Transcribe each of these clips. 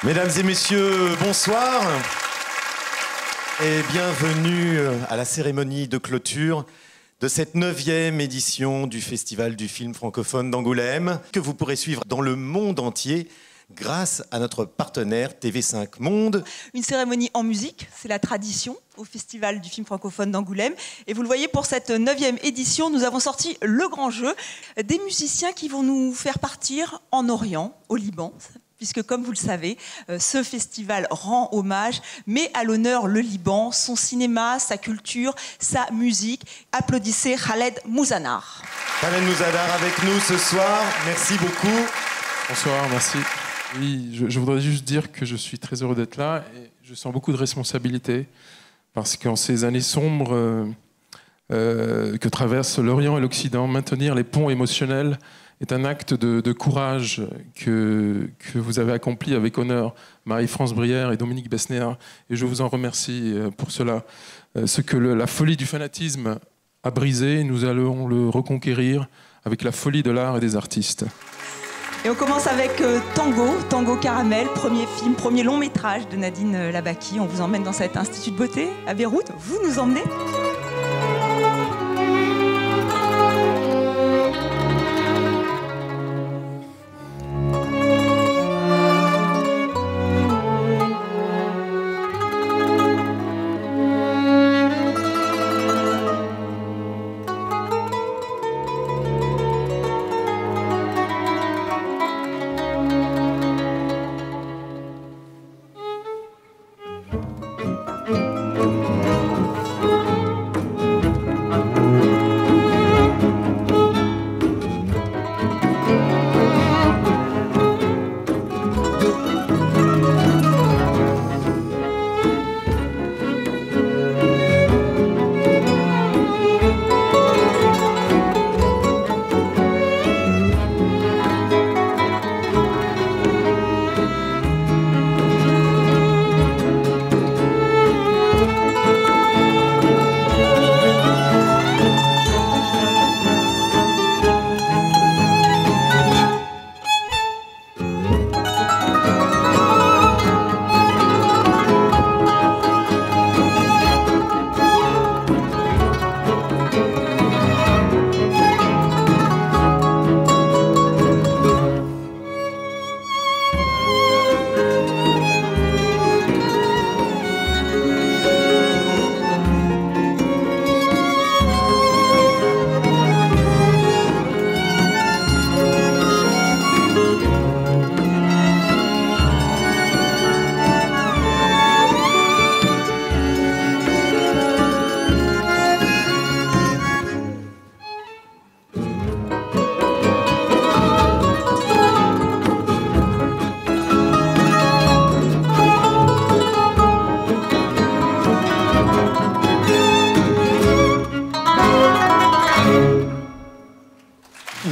Mesdames et messieurs, bonsoir et bienvenue à la cérémonie de clôture de cette 9e édition du Festival du film francophone d'Angoulême, que vous pourrez suivre dans le monde entier grâce à notre partenaire TV5 Monde. Une cérémonie en musique, c'est la tradition au Festival du film francophone d'Angoulême. Et vous le voyez, pour cette 9e édition, nous avons sorti le grand jeu, des musiciens qui vont nous faire partir en Orient, au Liban, puisque comme vous le savez, ce festival rend hommage, met à l'honneur le Liban, son cinéma, sa culture, sa musique. Applaudissez Khaled Mouzanar. Khaled Mouzanar avec nous ce soir, merci beaucoup. Bonsoir, merci. Oui, je voudrais juste dire que je suis très heureux d'être là et je sens beaucoup de responsabilité parce qu'en ces années sombres que traversent l'Orient et l'Occident, maintenir les ponts émotionnels est un acte de courage que vous avez accompli avec honneur, Marie-France Brière et Dominique Besnéard, et je vous en remercie pour cela. Ce que la folie du fanatisme a brisé, nous allons le reconquérir avec la folie de l'art et des artistes. Et on commence avec Tango Caramel, premier film, premier long métrage de Nadine Labaki. On vous emmène dans cet institut de beauté à Beyrouth. Vous nous emmenez ?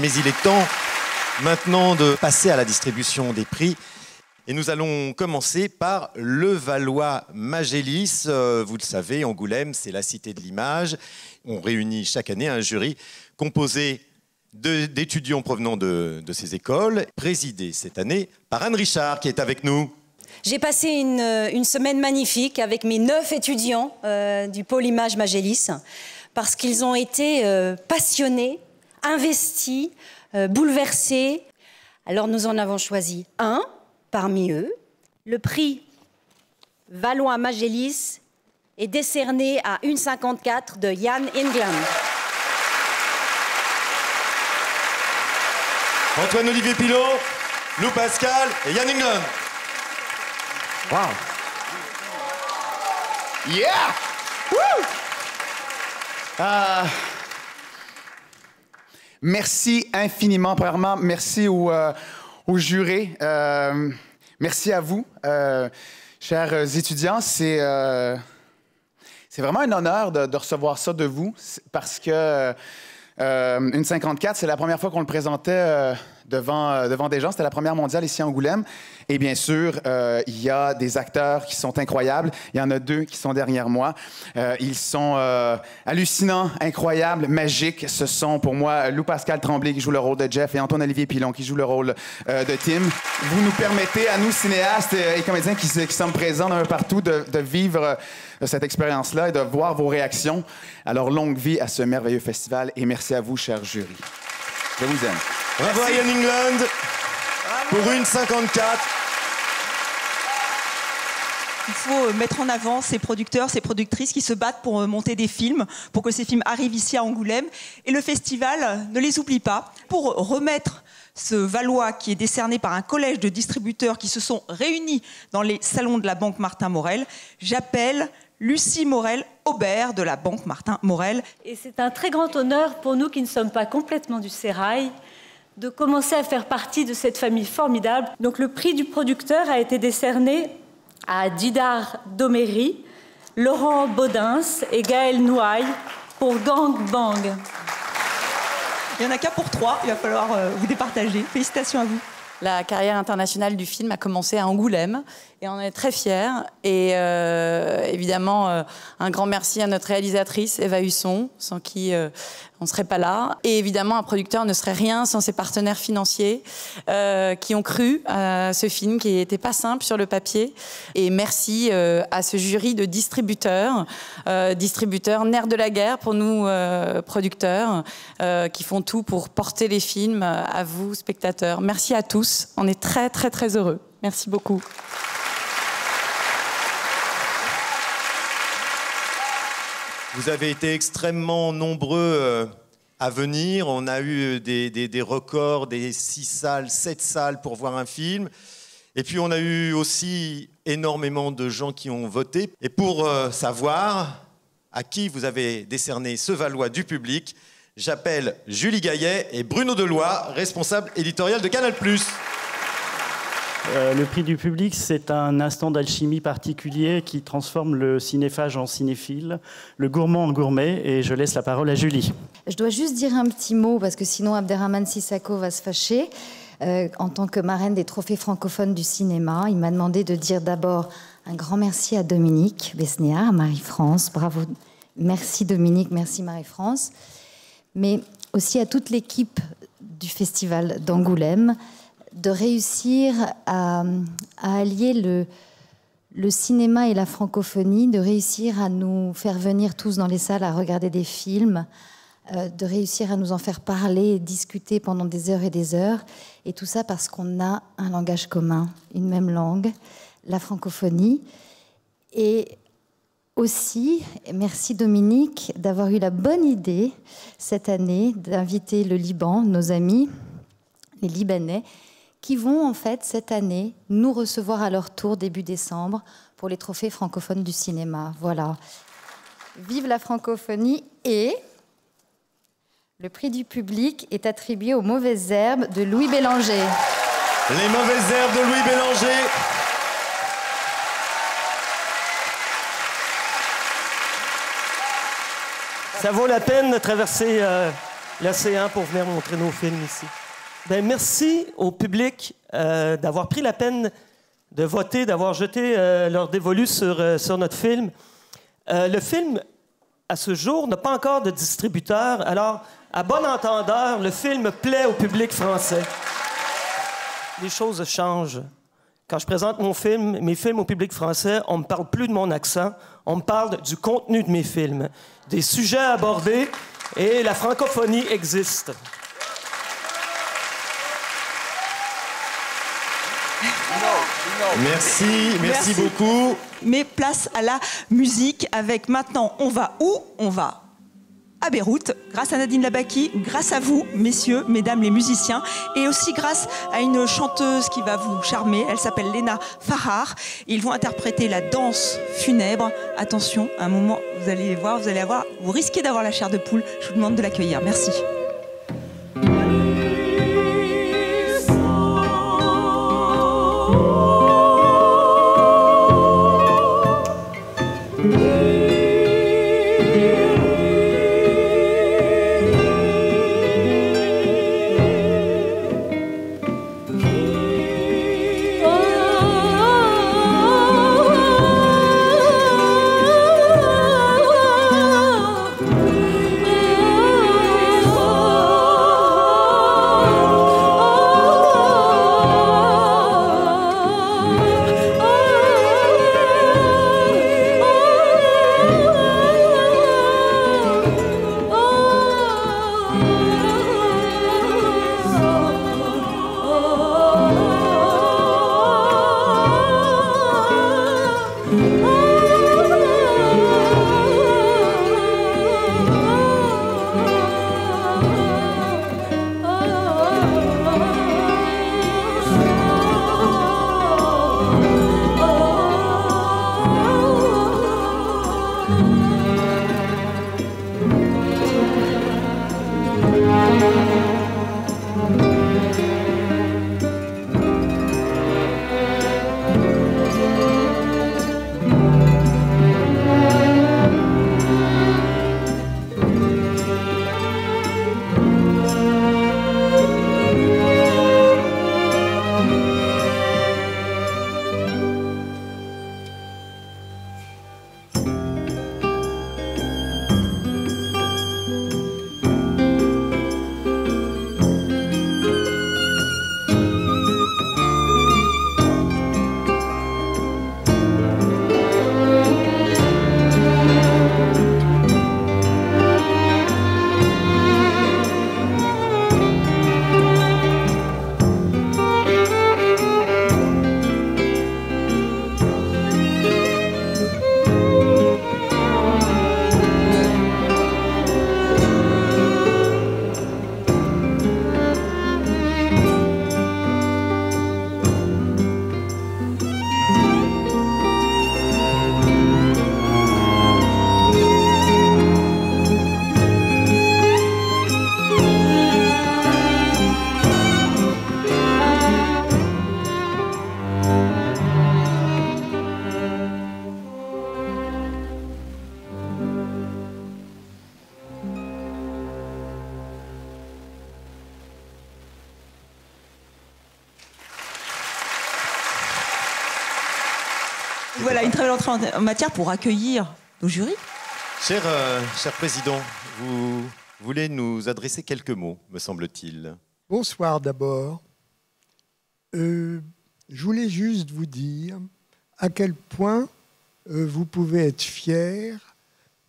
Mais il est temps maintenant de passer à la distribution des prix. Et nous allons commencer par Levallois-Magélis. Vous le savez, Angoulême, c'est la cité de l'image. On réunit chaque année un jury composé d'étudiants provenant de ces écoles, présidé cette année par Anne Richard, qui est avec nous. J'ai passé une semaine magnifique avec mes 9 étudiants du pôle Image Magélis, parce qu'ils ont été passionnés, investis, bouleversés. Alors nous en avons choisi un parmi eux. Le prix Vallois-Magélis est décerné à 1,54 de Jan England. Antoine-Olivier Pilot, Lou Pascal et Jan England. Wow! Yeah! Woo! Merci infiniment. Premièrement, merci au jury. Merci à vous, chers étudiants. C'est vraiment un honneur de recevoir ça de vous parce que 1,54, c'est la première fois qu'on le présentait devant des gens. C'était la première mondiale ici à Angoulême. Et bien sûr, il y a des acteurs qui sont incroyables. Il y en a 2 qui sont derrière moi. Ils sont hallucinants, incroyables, magiques. Ce sont pour moi Lou Pascal Tremblay qui joue le rôle de Jeff et Antoine-Olivier Pilon qui joue le rôle de Tim. Vous nous permettez, à nous cinéastes et comédiens qui sommes présents un peu partout, de vivre cette expérience-là et de voir vos réactions. Alors, longue vie à ce merveilleux festival et merci à vous, chers jurys. Je vous aime. Bravo à Ian England pour une 54. Il faut mettre en avant ces producteurs, ces productrices qui se battent pour monter des films, pour que ces films arrivent ici à Angoulême. Et le festival ne les oublie pas. Pour remettre ce Valois qui est décerné par un collège de distributeurs qui se sont réunis dans les salons de la Banque Martin Morel, j'appelle Lucie Morel-Aubert de la Banque Martin Morel. Et c'est un très grand honneur pour nous qui ne sommes pas complètement du sérail de commencer à faire partie de cette famille formidable. Donc le prix du producteur a été décerné à Didar Doméry, Laurent Baudins et Gaël Nouaille pour Gang Bang. Il n'y en a qu'à pour 3, il va falloir vous départager. Félicitations à vous. La carrière internationale du film a commencé à Angoulême et on est très fiers. Et évidemment, un grand merci à notre réalisatrice Eva Husson, sans qui on ne serait pas là. Et évidemment, un producteur ne serait rien sans ses partenaires financiers qui ont cru à ce film qui n'était pas simple sur le papier. Et merci à ce jury de distributeurs, nerfs de la guerre pour nous, producteurs, qui font tout pour porter les films à vous, spectateurs. Merci à tous. On est très, très, très heureux. Merci beaucoup. Vous avez été extrêmement nombreux à venir. On a eu des records, des 6 salles, 7 salles pour voir un film. Et puis on a eu aussi énormément de gens qui ont voté. Et pour savoir à qui vous avez décerné ce Valois du public, j'appelle Julie Gaillet et Bruno Deloy, responsable éditorial de Canal+. Le prix du public, c'est un instant d'alchimie particulier qui transforme le cinéphage en cinéphile, le gourmand en gourmet, et je laisse la parole à Julie. Je dois juste dire un petit mot, parce que sinon Abderrahmane Sissako va se fâcher. En tant que marraine des trophées francophones du cinéma, il m'a demandé de dire d'abord un grand merci à Dominique Besnéard, à Marie-France. Bravo, merci Dominique, merci Marie-France. Mais aussi à toute l'équipe du Festival d'Angoulême, de réussir à allier le cinéma et la francophonie, de réussir à nous faire venir tous dans les salles à regarder des films, de réussir à nous en faire parler, discuter pendant des heures et des heures. Et tout ça parce qu'on a un langage commun, une même langue, la francophonie. Et aussi, merci Dominique d'avoir eu la bonne idée cette année d'inviter le Liban, nos amis, les Libanais, qui vont en fait cette année nous recevoir à leur tour début décembre pour les trophées francophones du cinéma. Voilà. Vive la francophonie. Et le prix du public est attribué aux Mauvaises Herbes de Louis Bélanger. Les Mauvaises Herbes de Louis Bélanger. Ça vaut la peine de traverser l'océan pour venir montrer nos films ici. Ben, merci au public d'avoir pris la peine de voter, d'avoir jeté leur dévolu sur notre film. Le film, à ce jour, n'a pas encore de distributeur. Alors, à bon entendeur, le film plaît au public français. Les choses changent. Quand je présente mes films au public français, on ne me parle plus de mon accent, on me parle du contenu de mes films, des sujets abordés, et la francophonie existe. Merci beaucoup. Mais place à la musique avec maintenant, on va où? On va à Beyrouth, grâce à Nadine Labaki, grâce à vous, messieurs, mesdames les musiciens, et aussi grâce à une chanteuse qui va vous charmer, elle s'appelle Léna Farrar. Ils vont interpréter la danse funèbre. Attention, à un moment, vous allez voir, vous risquez d'avoir la chair de poule. Je vous demande de l'accueillir. Merci. Voilà, une très belle entrée en matière pour accueillir nos jurys. Cher président, vous voulez nous adresser quelques mots, me semble-t-il. Bonsoir d'abord. Je voulais juste vous dire à quel point vous pouvez être fiers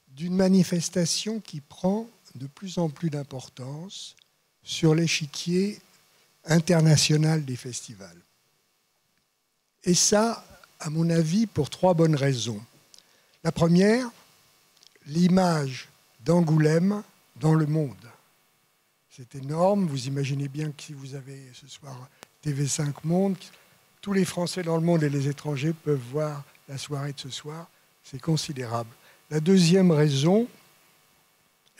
d'une manifestation qui prend de plus en plus d'importance sur l'échiquier international des festivals. Et ça, à mon avis, pour 3 bonnes raisons. La première, l'image d'Angoulême dans le monde. C'est énorme. Vous imaginez bien que si vous avez ce soir TV5 Monde, tous les Français dans le monde et les étrangers peuvent voir la soirée de ce soir. C'est considérable. La deuxième raison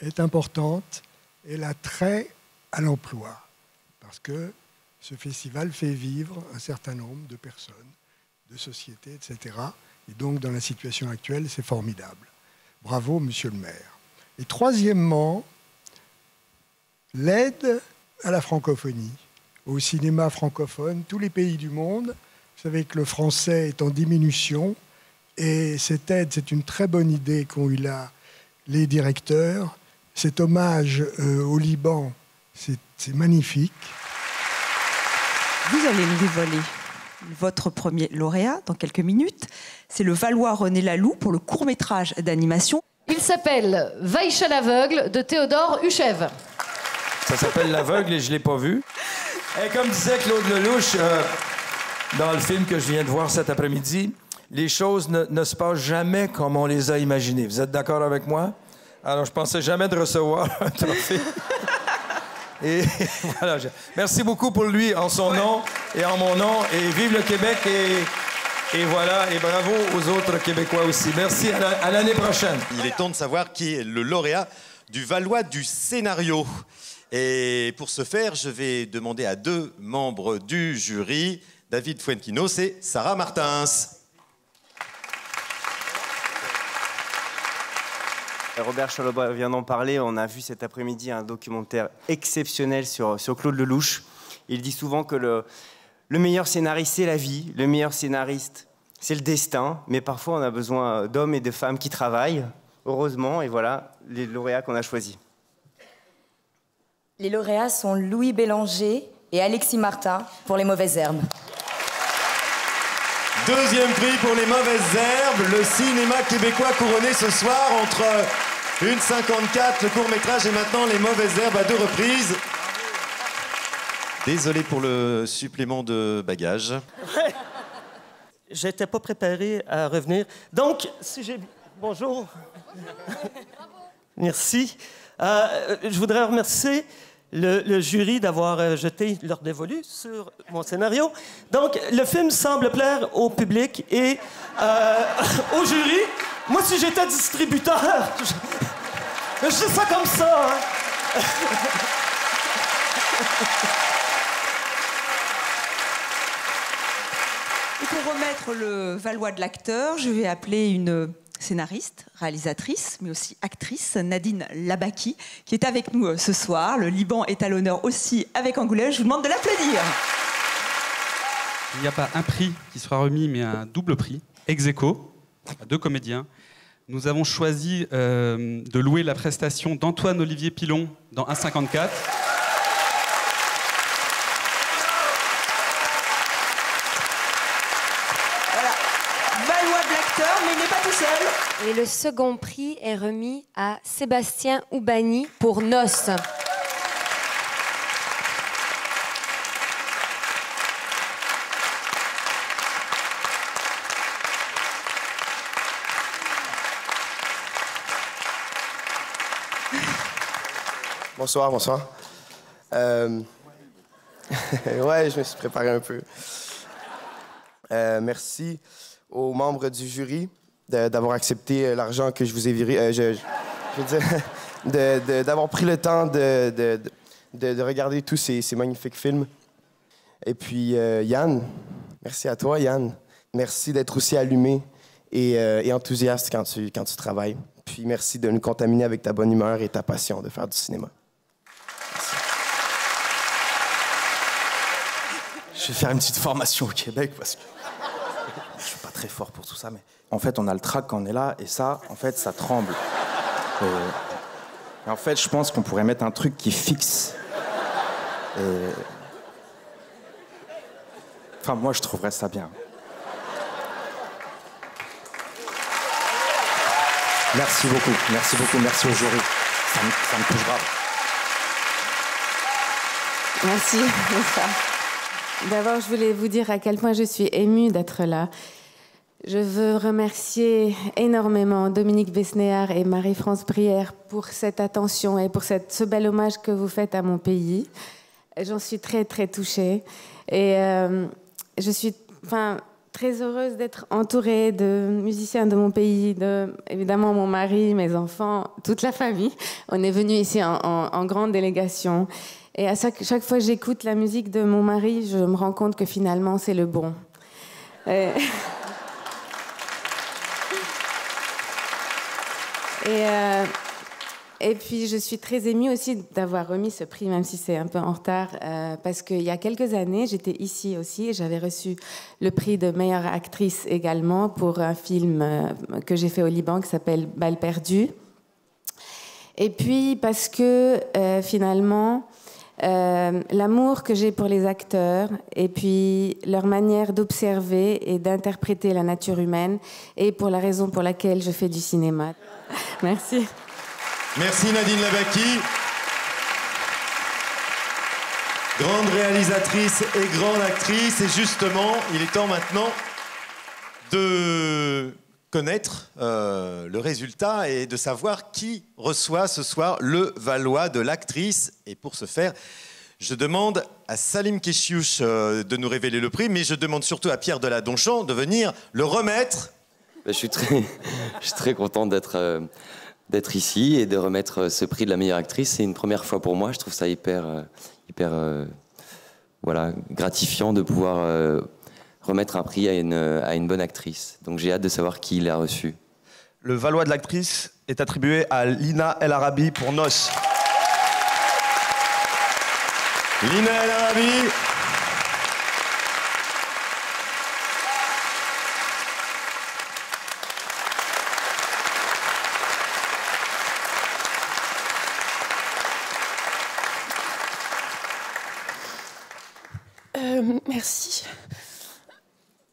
est importante. Elle a trait à l'emploi. Parce que ce festival fait vivre un certain nombre de personnes, de sociétés, etc. Et donc, dans la situation actuelle, c'est formidable. Bravo, monsieur le maire. Et troisièmement, l'aide à la francophonie, au cinéma francophone, tous les pays du monde. Vous savez que le français est en diminution et cette aide, c'est une très bonne idée qu'ont eu là les directeurs. Cet hommage au Liban, c'est magnifique. Vous allez nous dévoiler votre premier lauréat dans quelques minutes. C'est le Valois René Laloux pour le court-métrage d'animation. Il s'appelle Vaïcha l'aveugle de Théodore Huchev. Ça s'appelle L'aveugle et je ne l'ai pas vu. Et comme disait Claude Lelouch dans le film que je viens de voir cet après-midi, les choses ne se passent jamais comme on les a imaginées. Vous êtes d'accord avec moi? Alors, je pensais jamais de recevoir un trophée. Et voilà. Merci beaucoup pour lui, en son nom et en mon nom. Et vive le Québec et voilà. Et bravo aux autres Québécois aussi. Merci. À l'année prochaine. Il est temps de savoir qui est le lauréat du Valois du scénario. Et pour ce faire, je vais demander à 2 membres du jury, David Fuenquinos et Sarah Martins. Robert Charlebois vient d'en parler. On a vu cet après-midi un documentaire exceptionnel sur Claude Lelouch. Il dit souvent que le meilleur scénariste, c'est la vie. Le meilleur scénariste, c'est le destin. Mais parfois, on a besoin d'hommes et de femmes qui travaillent. Heureusement, et voilà les lauréats qu'on a choisis. Les lauréats sont Louis Bélanger et Alexis Martin pour Les Mauvaises Herbes. Deuxième prix pour Les Mauvaises Herbes, le cinéma québécois couronné ce soir entre 1,54, le court-métrage et maintenant Les Mauvaises Herbes à 2 reprises. Désolé pour le supplément de bagages. Ouais. J'étais pas préparé à revenir. Donc, si j'ai... Bonjour. Merci. Je voudrais remercier le jury d'avoir jeté leur dévolu sur mon scénario. Donc, le film semble plaire au public et au jury. Moi, si j'étais distributeur, je dis ça comme ça. Hein. Et pour remettre le Valois de l'acteur, je vais appeler une scénariste, réalisatrice, mais aussi actrice, Nadine Labaki, qui est avec nous ce soir. Le Liban est à l'honneur aussi avec Angoulême. Je vous demande de l'applaudir. Il n'y a pas un prix qui sera remis, mais un double prix, ex aequo, à 2 comédiens. Nous avons choisi de louer la prestation d'Antoine-Olivier Pilon dans 1,54. Mais il n'est pas tout seul. Et le second prix est remis à Sébastien Oubani pour Noces. Bonsoir, bonsoir. Ouais, je me suis préparé un peu. Merci aux membres du jury d'avoir accepté l'argent que je vous ai viré. Je veux dire, d'avoir pris le temps de regarder tous ces magnifiques films. Et puis, Yann, merci à toi, Yann. Merci d'être aussi allumé et enthousiaste quand tu travailles. Puis merci de nous contaminer avec ta bonne humeur et ta passion de faire du cinéma. Merci. Je vais faire une petite formation au Québec parce que je suis pas très très fort pour tout ça, mais en fait, on a le trac quand on est là, et ça, en fait, ça tremble. Et en fait, je pense qu'on pourrait mettre un truc qui fixe. Et... Enfin, moi, je trouverais ça bien. Merci beaucoup, merci au jury. Ça me touche grave. Merci. D'abord, je voulais vous dire à quel point je suis émue d'être là. Je veux remercier énormément Dominique Besnéard et Marie-France Brière pour cette attention et pour ce bel hommage que vous faites à mon pays. J'en suis très, très touchée. Et je suis très heureuse d'être entourée de musiciens de mon pays, évidemment mon mari, mes enfants, toute la famille. On est venus ici en grande délégation. Et à chaque fois que j'écoute la musique de mon mari, je me rends compte que finalement, c'est le bon. Et puis, je suis très émue aussi d'avoir remis ce prix, même si c'est un peu en retard, parce qu'il y a quelques années, j'étais ici aussi et j'avais reçu le prix de meilleure actrice également pour un film que j'ai fait au Liban qui s'appelle Balle perdue. Et puis, parce que finalement... l'amour que j'ai pour les acteurs et puis leur manière d'observer et d'interpréter la nature humaine est pour la raison pour laquelle je fais du cinéma. Merci. Merci Nadine Labaki. Grande réalisatrice et grande actrice. Et justement, il est temps maintenant de connaître le résultat et de savoir qui reçoit ce soir le Valois de l'actrice. Et pour ce faire, je demande à Salim Keshiouch de nous révéler le prix, mais je demande surtout à Pierre Deladonchamp de venir le remettre. Je suis très content d'être ici et de remettre ce prix de la meilleure actrice. C'est une première fois pour moi. Je trouve ça hyper gratifiant de pouvoir... remettre un prix à une bonne actrice. Donc j'ai hâte de savoir qui l'a reçu. Le Valois de l'actrice est attribué à Lina El Arabi pour Nos. Lina El Arabi. Merci.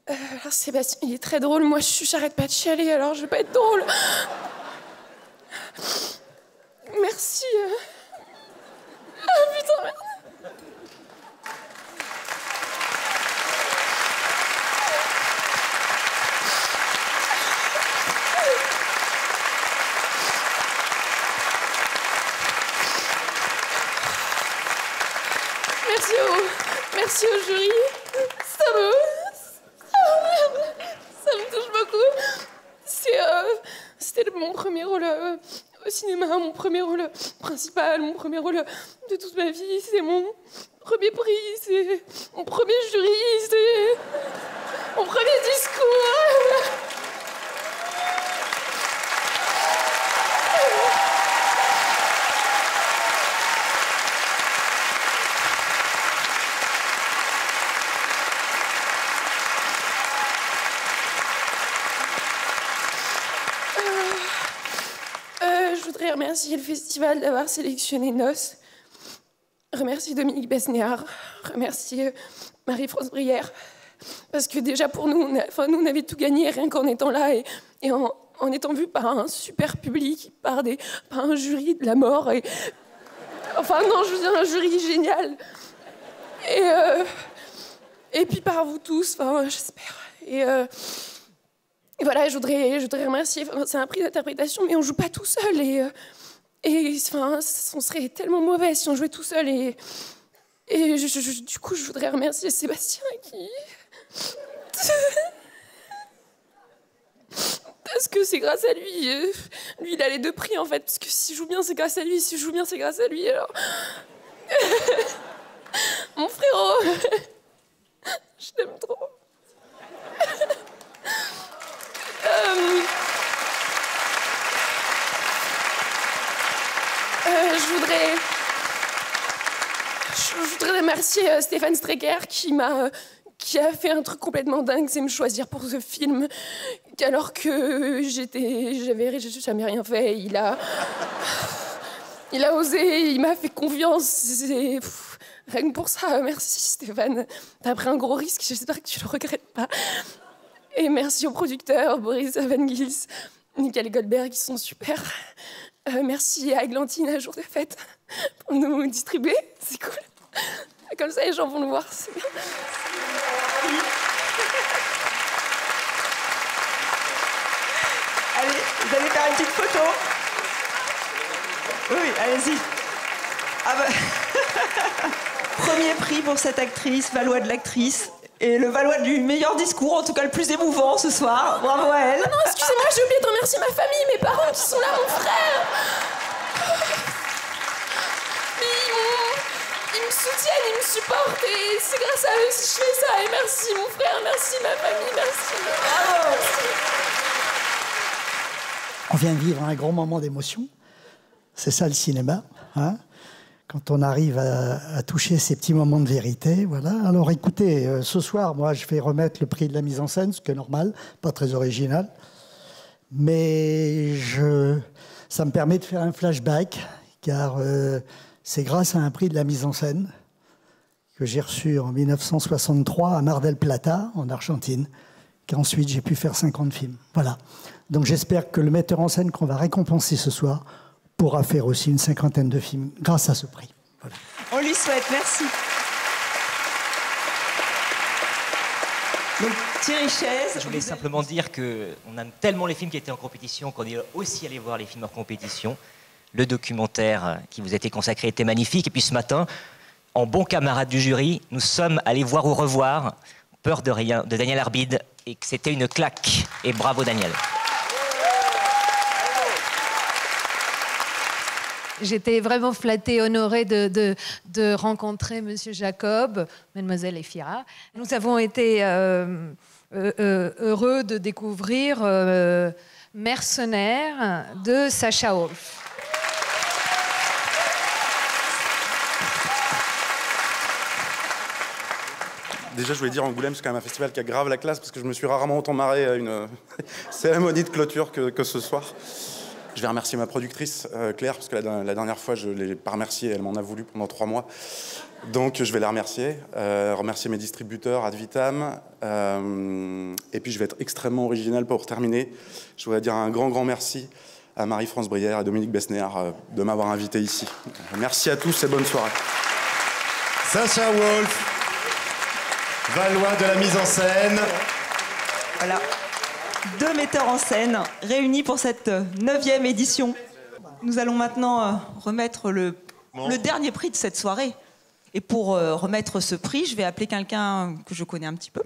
Alors Sébastien, il est très drôle. Moi, j'arrête pas de chialer, alors je vais pas être drôle. Merci. Ah putain, merde. Merci au jury. Ça me touche beaucoup. C'était mon premier rôle au cinéma, mon premier rôle principal, mon premier rôle de toute ma vie. C'est mon premier prix, c'est mon premier jury, c'est mon premier discours. Je voudrais remercier le festival d'avoir sélectionné Nos, remercier Dominique Besnéard, remercier Marie-France Brière, parce que déjà pour nous, on avait tout gagné rien qu'en étant là et en étant vus par un super public, par un jury de la mort. Enfin non, je veux dire un jury génial. Et puis par vous tous, j'espère. Et voilà, je voudrais remercier. C'est un prix d'interprétation, mais on joue pas tout seul. On serait tellement mauvais si on jouait tout seul. Du coup, je voudrais remercier Sébastien qui. Parce que c'est grâce à lui. Lui, il a les deux prix en fait. Parce que si je joue bien, c'est grâce à lui. Si je joue bien, c'est grâce à lui. Alors. Mon frérot. Je t'aime trop. Je voudrais remercier Stéphane Strecker qui m'a qui a fait un truc complètement dingue, c'est me choisir pour ce film, alors que j'avais jamais rien fait. Il a osé, il m'a fait confiance. Rien que pour ça, merci Stéphane. T'as pris un gros risque, j'espère que tu le regrettes pas. Et merci aux producteurs, Boris Avengils, Nickel Goldberg, qui sont super. Merci à Eglantine, à Jour de Fête, pour nous distribuer, c'est cool. Comme ça, les gens vont le voir, c'est bien. Allez, vous allez faire une petite photo. Oui, allez-y. Ah bah... Premier prix pour cette actrice, Valois de l'actrice. Et le Valois du meilleur discours, en tout cas le plus émouvant ce soir. Bravo à elle. Non, non, excusez-moi, j'ai oublié de remercier ma famille, mes parents qui sont là, mon frère. Ils me soutiennent, ils me supportent et c'est grâce à eux si je fais ça. Et merci mon frère, merci ma famille, merci. Bravo. Merci. On vient de vivre un grand moment d'émotion. C'est ça le cinéma, hein, quand on arrive à toucher ces petits moments de vérité, voilà. Alors écoutez, ce soir, moi, je vais remettre le prix de la mise en scène, ce qui est normal, pas très original. Mais ça me permet de faire un flashback, car c'est grâce à un prix de la mise en scène que j'ai reçu en 1963 à Mar del Plata, en Argentine, qu'ensuite j'ai pu faire 50 films. Voilà. Donc j'espère que le metteur en scène qu'on va récompenser ce soir pourra faire aussi une 50aine de films grâce à ce prix. Voilà. On lui souhaite, merci. Donc Thierry Chaise. Je voulais simplement dire qu'on aime tellement les films qui étaient en compétition qu'on est aussi allé voir les films hors compétition. Le documentaire qui vous a été consacré était magnifique. Et puis ce matin, en bon camarade du jury, nous sommes allés voir Au revoir, Peur de rien, de Daniel Arbide, et que c'était une claque. Et bravo Daniel. J'étais vraiment flattée, honorée de rencontrer Monsieur Jacob, Mademoiselle Efira. Nous avons été heureux de découvrir Mercenaires de Sacha Wolf. Déjà, je voulais dire, Angoulême, c'est quand même un festival qui a grave la classe, parce que je me suis rarement autant marré à une cérémonie de clôture que ce soir. Je vais remercier ma productrice, Claire, parce que la dernière fois, je ne l'ai pas remerciée, elle m'en a voulu pendant 3 mois. Donc, je vais la remercier. Remercier mes distributeurs, Ad Vitam. Et puis, je vais être extrêmement original pour terminer. Je voudrais dire un grand merci à Marie-France Brière et à Dominique Besnéard de m'avoir invité ici. Merci à tous et bonne soirée. Sacha Wolf, Valois de la mise en scène. Voilà. 2 metteurs en scène réunis pour cette 9e édition. Nous allons maintenant remettre le dernier prix de cette soirée. Et pour remettre ce prix, je vais appeler quelqu'un que je connais un petit peu,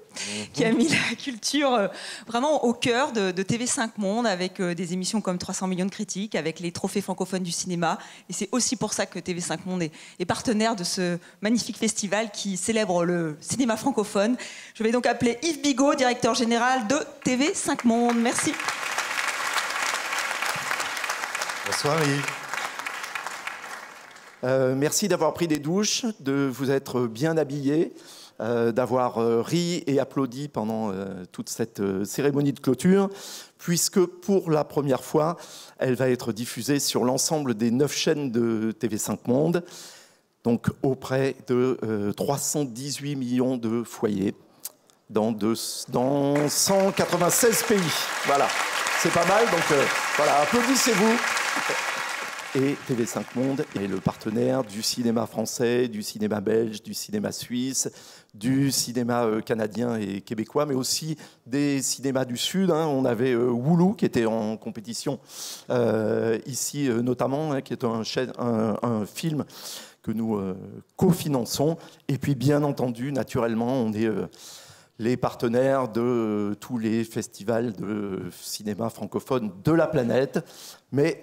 qui a mis la culture vraiment au cœur de TV5 Monde, avec des émissions comme 300 millions de critiques, avec les trophées francophones du cinéma. Et c'est aussi pour ça que TV5 Monde est partenaire de ce magnifique festival qui célèbre le cinéma francophone. Je vais donc appeler Yves Bigot, directeur général de TV5 Monde. Merci. Bonsoir Yves. Merci d'avoir pris des douches, de vous être bien habillés, d'avoir ri et applaudi pendant toute cette cérémonie de clôture, puisque pour la première fois, elle va être diffusée sur l'ensemble des 9 chaînes de TV5 Monde, donc auprès de 318 millions de foyers dans 196 pays. Voilà, c'est pas mal, donc voilà, applaudissez-vous. Et TV5 Monde est le partenaire du cinéma français, du cinéma belge, du cinéma suisse, du cinéma canadien et québécois, mais aussi des cinémas du Sud. On avait Woulou qui était en compétition ici notamment, qui est un film que nous cofinançons. Et puis bien entendu, naturellement, on est les partenaires de tous les festivals de cinéma francophone de la planète, mais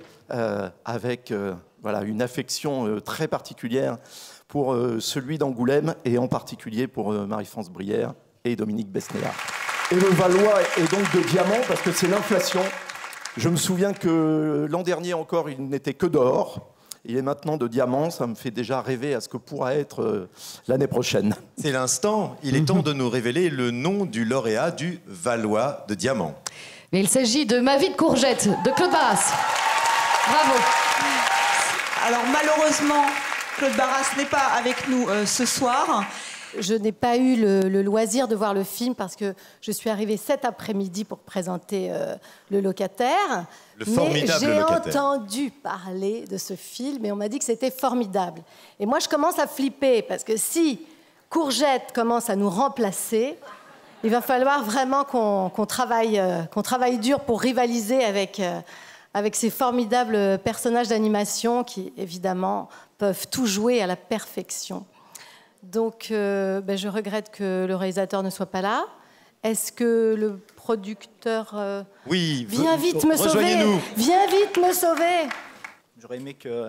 avec voilà, une affection très particulière pour celui d'Angoulême et en particulier pour Marie-France Brière et Dominique Besnéard. Et le Valois est donc de diamant parce que c'est l'inflation. Je me souviens que l'an dernier encore, il n'était que d'or. Il est maintenant de diamant, ça me fait déjà rêver à ce que pourra être l'année prochaine. C'est l'instant, il est temps de nous révéler le nom du lauréat du Valois de diamant. Mais il s'agit de Ma vie de courgette, de Claude Barras. Bravo. Alors malheureusement, Claude Barras n'est pas avec nous ce soir. Je n'ai pas eu le loisir de voir le film parce que je suis arrivée cet après-midi pour présenter Le Locataire. Le formidable Mais Locataire. j'ai entendu parler de ce film et on m'a dit que c'était formidable. Et moi, je commence à flipper parce que si Courgette commence à nous remplacer, il va falloir vraiment qu'on travaille dur pour rivaliser avec ces formidables personnages d'animation qui, évidemment, peuvent tout jouer à la perfection. Donc, je regrette que le réalisateur ne soit pas là. Est-ce que le producteur... Oui, viens vite me sauver. rejoignez-nous. Viens vite me sauver. J'aurais aimé que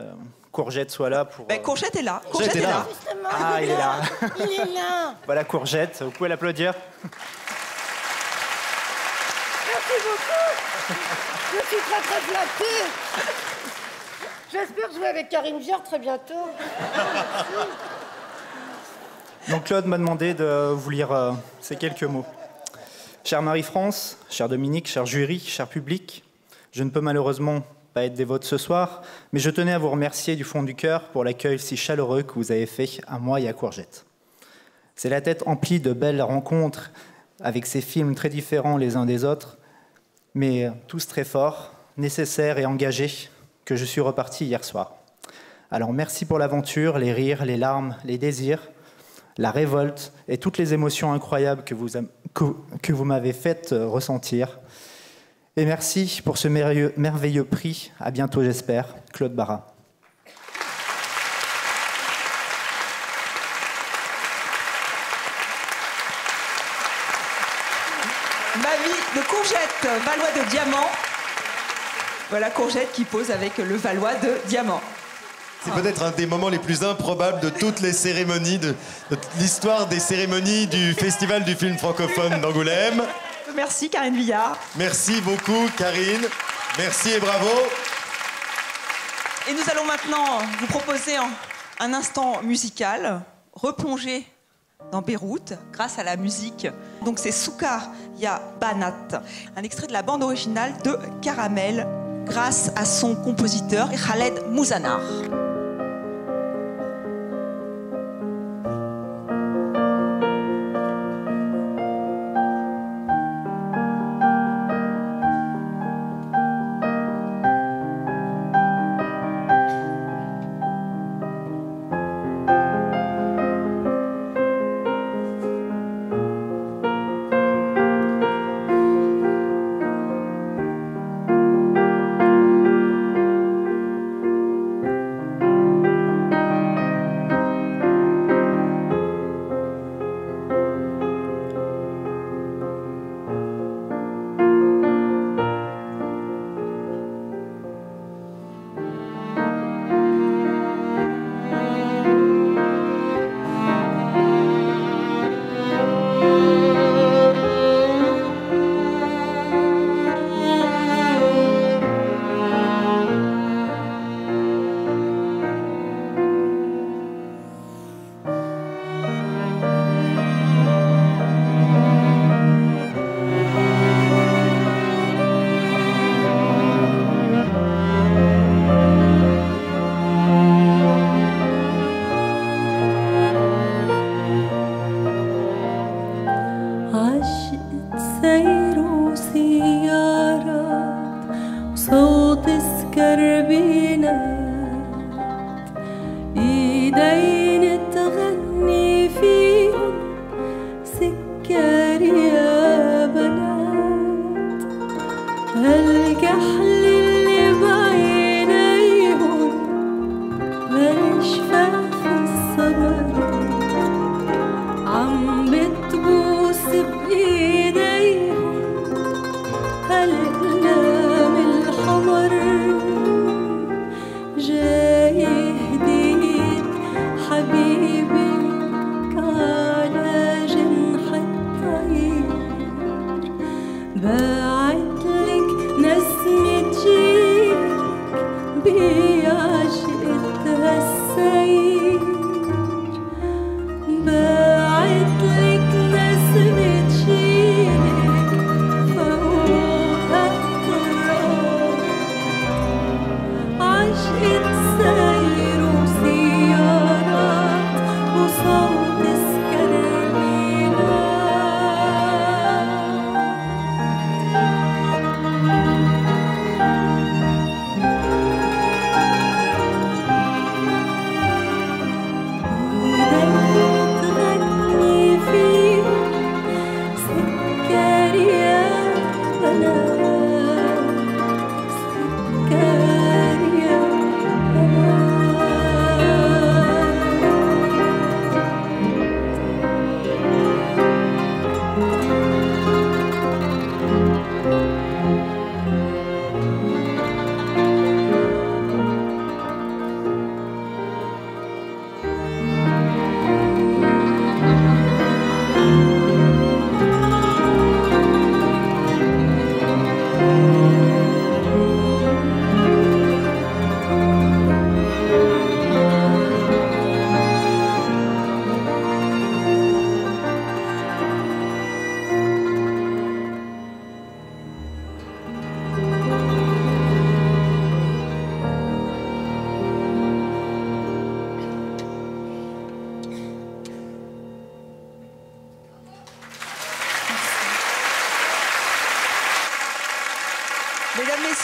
Courgette soit là pour... Courgette est là. Courgette est là. Ah, il est là. Il est là. Voilà Courgette, vous pouvez l'applaudir. Merci beaucoup. Je suis très très flattée. J'espère jouer avec Karine Viard très bientôt. Donc Claude m'a demandé de vous lire ces quelques mots. Chère Marie-France, cher Dominique, cher jury, cher public, je ne peux malheureusement pas être des vôtres ce soir, mais je tenais à vous remercier du fond du cœur pour l'accueil si chaleureux que vous avez fait à moi et à Courgette. C'est la tête emplie de belles rencontres avec ces films très différents les uns des autres, mais tous très forts, nécessaires et engagés, que je suis reparti hier soir. Alors merci pour l'aventure, les rires, les larmes, les désirs, la révolte et toutes les émotions incroyables que vous m'avez faites ressentir. Et merci pour ce merveilleux prix. À bientôt, j'espère. Claude Barras. Ma vie de Courgette, Valois de diamant. Voilà Courgette qui pose avec le Valois de diamant. C'est peut-être un des moments les plus improbables de toutes les cérémonies, de l'histoire des cérémonies du Festival du film francophone d'Angoulême. Merci Karine Viard. Merci beaucoup Karine. Merci et bravo. Et nous allons maintenant vous proposer un instant musical, replonger dans Beyrouth grâce à la musique. Donc c'est Soukar Ya Banat, un extrait de la bande originale de Caramel grâce à son compositeur Khaled Mouzanar.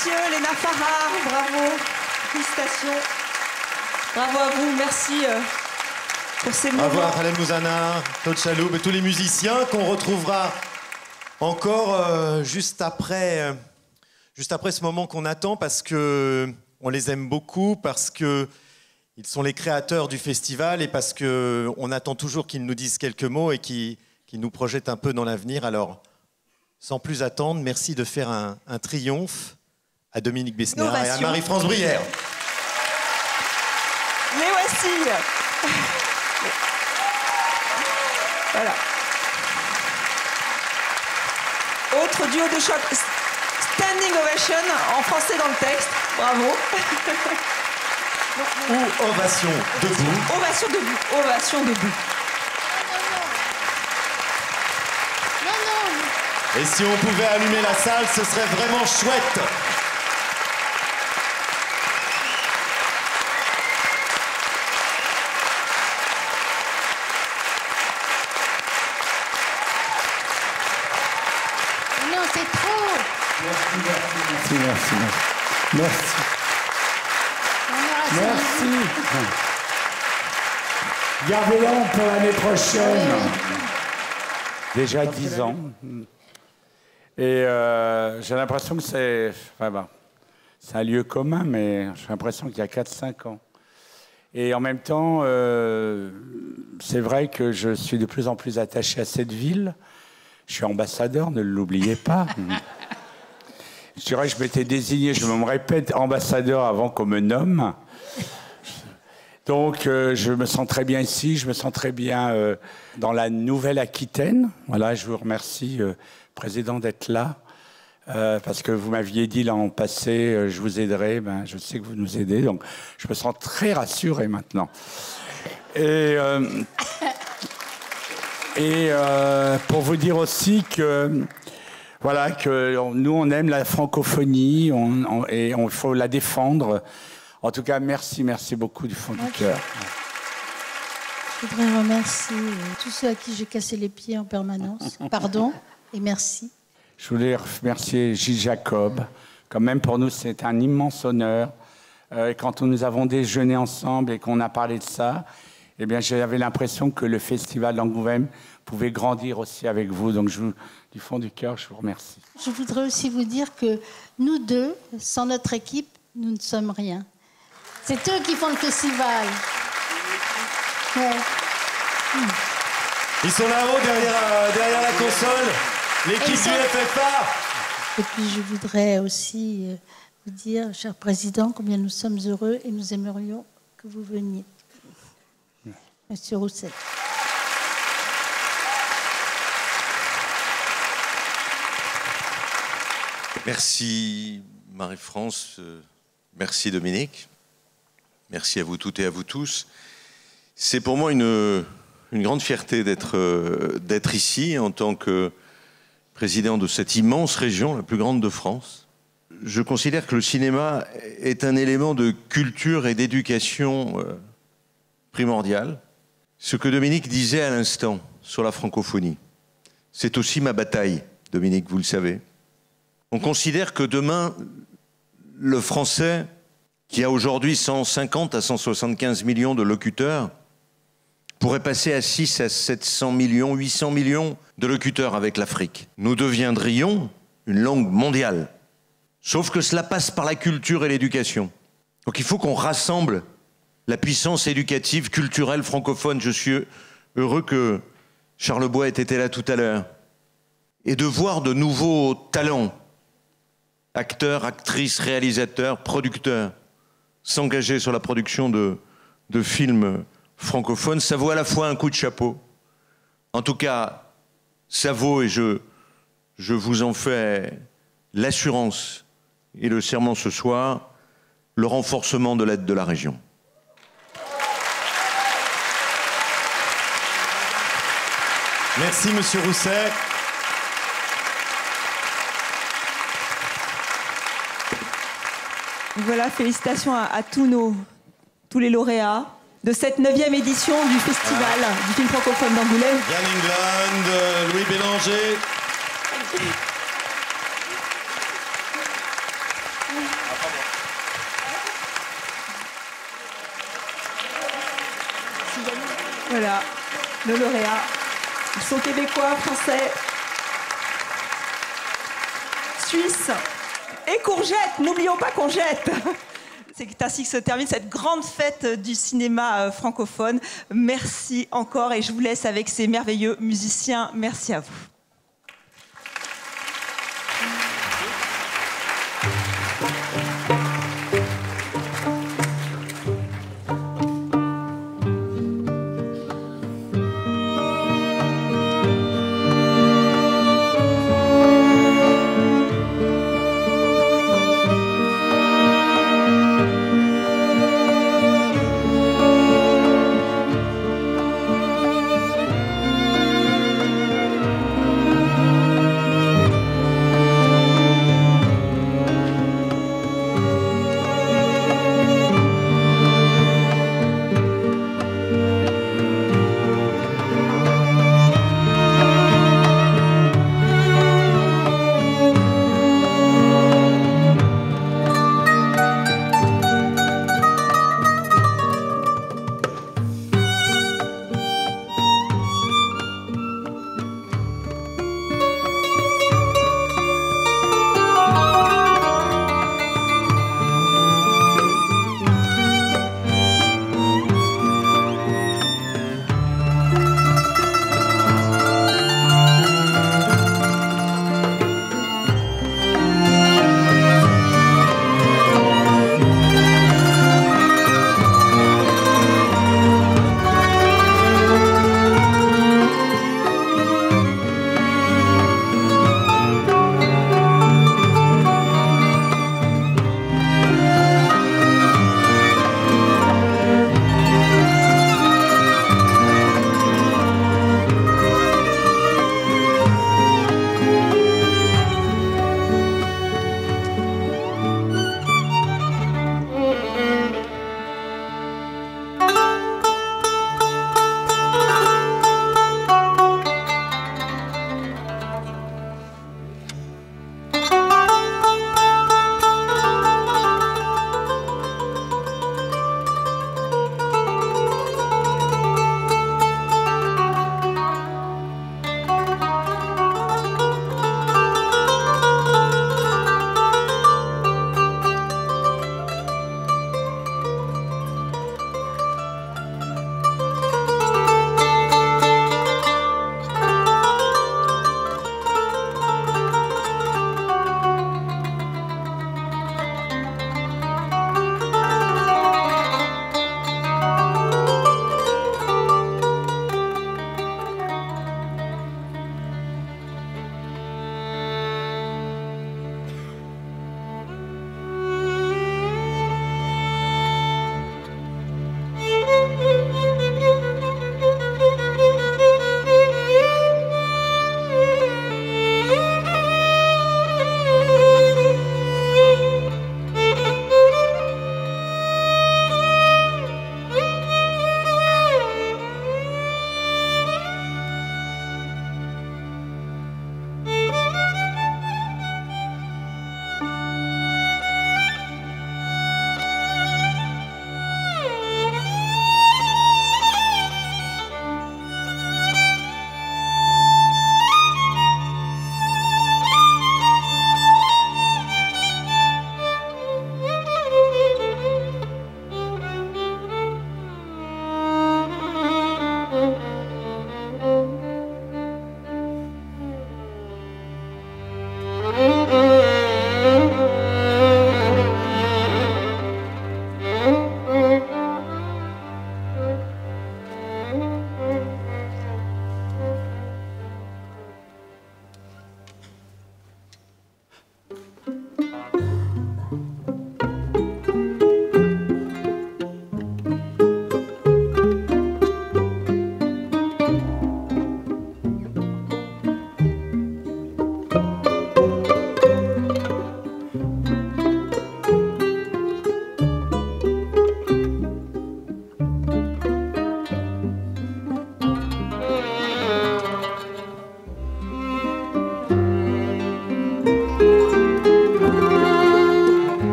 messieurs, Léna Farrar, bravo, félicitations. Bravo à vous, merci pour ces moments. Bravo à Khaled Mouzana, Claude Chaloub et tous les musiciens qu'on retrouvera encore juste après ce moment qu'on attend, parce que on les aime beaucoup, parce que ils sont les créateurs du festival et parce que on attend toujours qu'ils nous disent quelques mots et qu'ils nous projettent un peu dans l'avenir. Alors, sans plus attendre, merci de faire un triomphe à Dominique Besnéard et à Marie-France Brière. Les voici. Voilà. Autre duo de choc. Standing ovation en français dans le texte. Bravo. Ou ovation debout. Ovation debout. Ovation debout. Et si on pouvait allumer la salle, ce serait vraiment chouette. Non, c'est trop. Merci. Merci. Gardez-en pour l'année prochaine. Déjà 10 ans. Et j'ai l'impression que c'est un lieu commun, mais j'ai l'impression qu'il y a 4-5 ans. Et en même temps, c'est vrai que je suis de plus en plus attaché à cette ville. Je suis ambassadeur, ne l'oubliez pas. Je dirais que je m'étais désigné, je me répète, ambassadeur avant qu'on me nomme. Donc, je me sens très bien ici, je me sens très bien dans la Nouvelle-Aquitaine. Voilà, je vous remercie, Président, d'être là. Parce que vous m'aviez dit l'an passé, je vous aiderai. Ben, je sais que vous nous aidez, donc je me sens très rassuré maintenant. Et pour vous dire aussi que, voilà, que nous, on aime la francophonie et il faut la défendre. En tout cas, merci beaucoup du fond du cœur. Je voudrais remercier tous ceux à qui j'ai cassé les pieds en permanence. Pardon et merci. Je voulais remercier Gilles Jacob. Quand même, pour nous, c'est un immense honneur. Quand nous avons déjeuné ensemble et qu'on a parlé de ça, eh bien, j'avais l'impression que le festival d'Angoulême pouvait grandir aussi avec vous. Donc, du fond du cœur, je vous remercie. Je voudrais aussi vous dire que nous deux, sans notre équipe, nous ne sommes rien. C'est eux qui font le festival. Ouais. Ils sont là-haut, derrière la console, l'équipe du FFA. Et puis je voudrais aussi vous dire, cher Président, combien nous sommes heureux et nous aimerions que vous veniez. Monsieur Rousset. Merci Marie-France, merci Dominique, merci à vous toutes et à vous tous. C'est pour moi une grande fierté d'être ici en tant que président de cette immense région, la plus grande de France. Je considère que le cinéma est un élément de culture et d'éducation primordial. Ce que Dominique disait à l'instant sur la francophonie, c'est aussi ma bataille, Dominique, vous le savez. On considère que demain, le français, qui a aujourd'hui 150 à 175 millions de locuteurs, pourrait passer à 6 à 700 millions, 800 millions de locuteurs avec l'Afrique. Nous deviendrions une langue mondiale. Sauf que cela passe par la culture et l'éducation. Donc il faut qu'on rassemble la puissance éducative, culturelle, francophone. Je suis heureux que Charles Bois ait été là tout à l'heure. Et de voir de nouveaux talents, acteurs, actrices, réalisateurs, producteurs, s'engager sur la production de films francophones, ça vaut à la fois un coup de chapeau. En tout cas, ça vaut, et je vous en fais l'assurance et le serment ce soir, le renforcement de l'aide de la région. Merci, Monsieur Rousset. Voilà, félicitations à tous les lauréats de cette 9e édition du festival du film francophone d'Angoulême. Yann Englund, Louis Bélanger. Voilà, le lauréat. Ils sont québécois, français, suisses et courgettes. N'oublions pas courgettes. C'est ainsi que se termine cette grande fête du cinéma francophone. Merci encore et je vous laisse avec ces merveilleux musiciens. Merci à vous.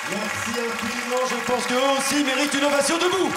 Merci infiniment, je pense qu'eux aussi méritent une ovation debout.